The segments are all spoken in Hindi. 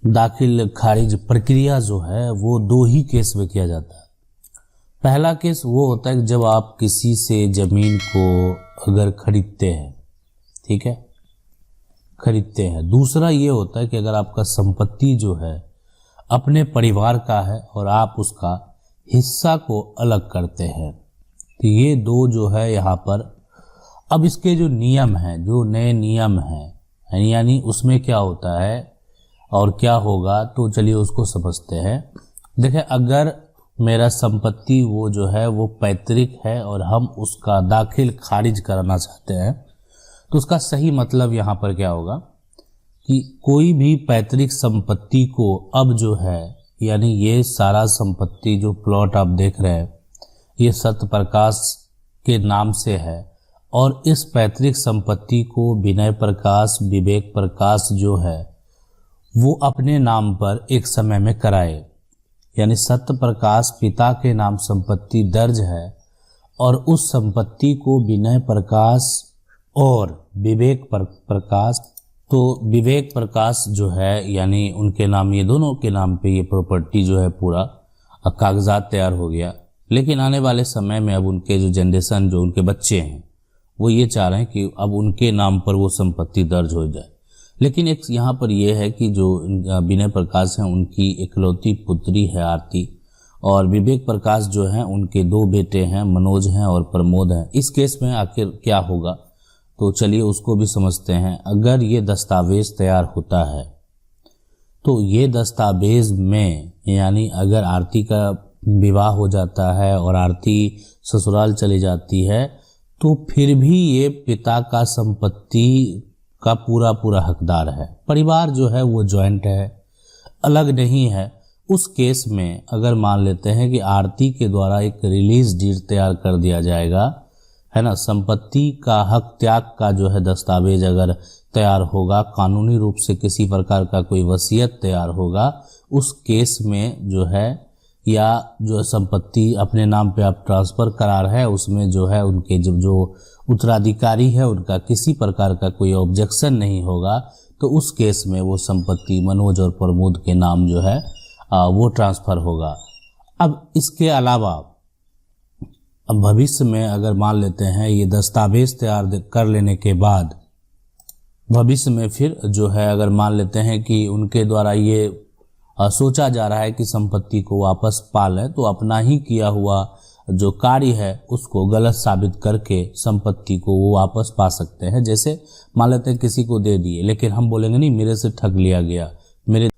दाखिल खारिज प्रक्रिया जो है वो दो ही केस में किया जाता है। पहला केस वो होता है कि जब आप किसी से ज़मीन को अगर खरीदते हैं, ठीक है, खरीदते हैं। दूसरा ये होता है कि अगर आपका संपत्ति जो है अपने परिवार का है और आप उसका हिस्सा को अलग करते हैं, तो ये दो जो है यहाँ पर। अब इसके जो नियम हैं, जो नए नियम हैं, यानी उसमें क्या होता है और क्या होगा, तो चलिए उसको समझते हैं। देखें, अगर मेरा संपत्ति वो जो है वो पैतृक है और हम उसका दाखिल खारिज कराना चाहते हैं, तो उसका सही मतलब यहाँ पर क्या होगा कि कोई भी पैतृक संपत्ति को अब जो है, यानी ये सारा संपत्ति जो प्लॉट आप देख रहे हैं ये सत्य प्रकाश के नाम से है, और इस पैतृक संपत्ति को विनय प्रकाश, विवेक प्रकाश जो है वो अपने नाम पर एक समय में कराए। यानी सत्य प्रकाश पिता के नाम संपत्ति दर्ज है और उस संपत्ति को विनय प्रकाश और विवेक प्रकाश, तो विवेक प्रकाश जो है यानी उनके नाम, ये दोनों के नाम पे ये प्रॉपर्टी जो है पूरा कागजात तैयार हो गया। लेकिन आने वाले समय में अब उनके जो जनरेशन, जो उनके बच्चे हैं, वो ये चाह रहे हैं कि अब उनके नाम पर वो संपत्ति दर्ज हो जाए। लेकिन एक यहाँ पर यह है कि जो विनय प्रकाश हैं उनकी इकलौती पुत्री है आरती, और विवेक प्रकाश जो हैं उनके दो बेटे हैं, मनोज हैं और प्रमोद हैं। इस केस में आखिर क्या होगा, तो चलिए उसको भी समझते हैं। अगर ये दस्तावेज तैयार होता है तो ये दस्तावेज में, यानी अगर आरती का विवाह हो जाता है और आरती ससुराल चली जाती है, तो फिर भी ये पिता का संपत्ति का पूरा हकदार है। परिवार जो है वो जॉइंट है, अलग नहीं है। उस केस में अगर मान लेते हैं कि आरती के द्वारा एक रिलीज डीड तैयार कर दिया जाएगा, है ना, संपत्ति का हक त्याग का जो है दस्तावेज अगर तैयार होगा, कानूनी रूप से किसी प्रकार का कोई वसीयत तैयार होगा, उस केस में जो है, या जो संपत्ति अपने नाम पे आप ट्रांसफ़र करा रहे हैं उसमें जो है उनके जो उत्तराधिकारी है उनका किसी प्रकार का कोई ऑब्जेक्शन नहीं होगा, तो उस केस में वो संपत्ति मनोज और प्रमोद के नाम जो है वो ट्रांसफ़र होगा। अब इसके अलावा अब भविष्य में अगर मान लेते हैं ये दस्तावेज तैयार कर लेने के बाद भविष्य में फिर जो है अगर मान लेते हैं कि उनके द्वारा ये सोचा जा रहा है कि संपत्ति को वापस पा लें, तो अपना ही किया हुआ जो कार्य है उसको गलत साबित करके संपत्ति को वो वापस पा सकते हैं। जैसे मान लेते हैं किसी को दे दिए, लेकिन हम बोलेंगे नहीं मेरे से ठग लिया गया,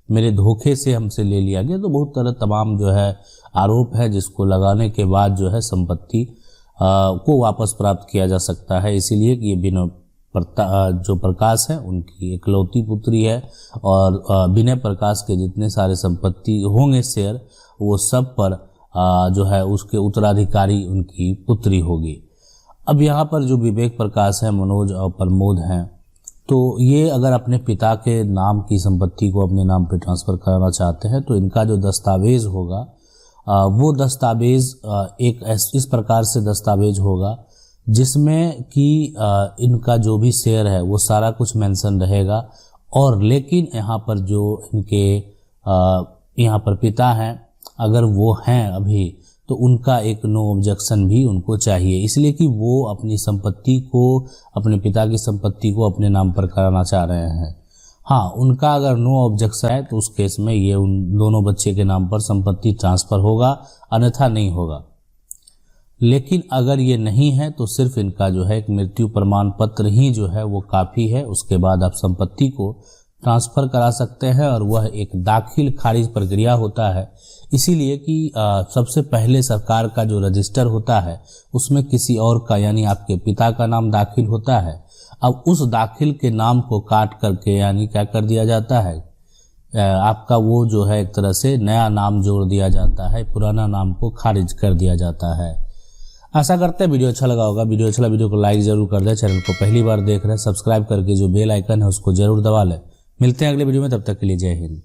मेरे धोखे से हमसे ले लिया गया, तो बहुत तरह तमाम जो है आरोप है जिसको लगाने के बाद जो है संपत्ति को वापस प्राप्त किया जा सकता है। इसीलिए कि ये विनय जो प्रकाश है उनकी इकलौती पुत्री है, और विनय प्रकाश के जितने सारे संपत्ति होंगे शेयर, वो सब पर जो है उसके उत्तराधिकारी उनकी पुत्री होगी। अब यहाँ पर जो विवेक प्रकाश है, मनोज और प्रमोद हैं, तो ये अगर अपने पिता के नाम की संपत्ति को अपने नाम पे ट्रांसफ़र कराना चाहते हैं, तो इनका जो दस्तावेज होगा वो दस्तावेज एक इस प्रकार से दस्तावेज होगा जिसमें कि इनका जो भी शेयर है वो सारा कुछ मेंशन रहेगा, और लेकिन यहाँ पर जो इनके यहाँ पर पिता हैं अगर वो हैं अभी, तो उनका एक नो ऑब्जेक्शन भी उनको चाहिए, इसलिए कि वो अपनी संपत्ति को, अपने पिता की संपत्ति को अपने नाम पर कराना चाह रहे हैं। हाँ, उनका अगर नो ऑब्जेक्शन है तो उस केस में ये उन दोनों बच्चे के नाम पर संपत्ति ट्रांसफ़र होगा, अन्यथा नहीं होगा। लेकिन अगर ये नहीं है तो सिर्फ इनका जो है एक मृत्यु प्रमाण पत्र ही जो है वो काफ़ी है, उसके बाद आप संपत्ति को ट्रांसफ़र करा सकते हैं, और वह एक दाखिल खारिज प्रक्रिया होता है। इसीलिए कि सबसे पहले सरकार का जो रजिस्टर होता है उसमें किसी और का, यानी आपके पिता का नाम दाखिल होता है। अब उस दाखिल के नाम को काट करके, यानी क्या कर दिया जाता है, आपका वो जो है एक तरह से नया नाम जोड़ दिया जाता है, पुराना नाम को खारिज कर दिया जाता है। आशा करते हैं वीडियो अच्छा लगा होगा। वीडियो को लाइक जरूर कर दें। चैनल को पहली बार देख रहे हैं, सब्सक्राइब करके जो बेल आइकन है उसको जरूर दबा लें। मिलते हैं अगले वीडियो में, तब तक के लिए जय हिंद।